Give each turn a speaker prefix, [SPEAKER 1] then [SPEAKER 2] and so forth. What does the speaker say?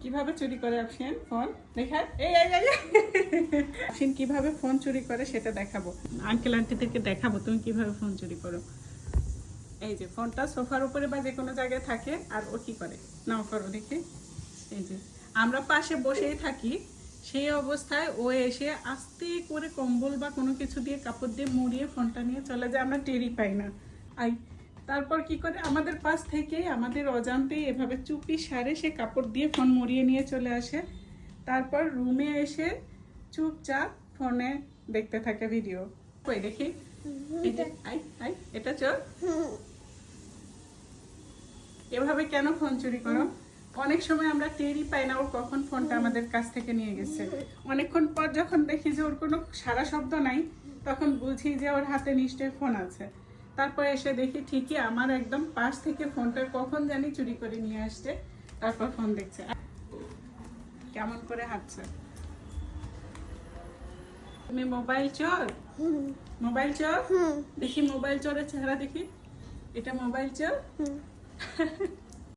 [SPEAKER 1] কিভাবে চুরি করে আফসিন ফোন দেখা আফসিন কিভাবে ফোন চুরি করে সেটা দেখাবো, আঙ্কেল আন্টিদেরকে দেখাবো তুমি কিভাবে ফোন চুরি করো। এই যে ফোনটা সোফার উপরে বা যে কোনো জায়গায় থাকে, আর ও কি করে নাও করো দেখি। এই যে আমরা পাশে বসেই থাকি, সেই অবস্থায় ও এসে আস্তে করে কম্বল বা কোনো কিছু দিয়ে কাপড় দিয়ে মুড়িয়ে ফোনটা নিয়ে চলে যায়, আমরা টেরই পাই না। আই তারপর কি করে আমাদের পাশ থেকে আমাদের অজান্তেই এভাবে চুপি সারে সে কাপড় দিয়ে ফোন মুড়িয়ে নিয়ে চলে আসে। তারপর রুমে এসে চুপচাপ ফোনে দেখতে থাকে ভিডিও। কই দেখি এটা চল। এভাবে কেন ফোন চুরি করো? অনেক সময় আমরা টেরই পাই না ও কখন ফোনটা আমাদের কাছ থেকে নিয়ে গেছে। অনেকক্ষণ পর যখন দেখি যে ওর কোনো সারা শব্দ নাই, তখন বুঝি যে ওর হাতে নিশ্চয়ই ফোন আছে। তারপর এসে দেখি ঠিকই আমার একদম পাশ থেকে ফোনটা কখন জানি চুরি করে নিয়ে আসছে, তারপর ফোন দেখছে। কেমন করে হাঁটছে? তুমি মোবাইল চোর? মোবাইল চোর? দেখি মোবাইল চোরের চেহারা দেখি। এটা মোবাইল চোর?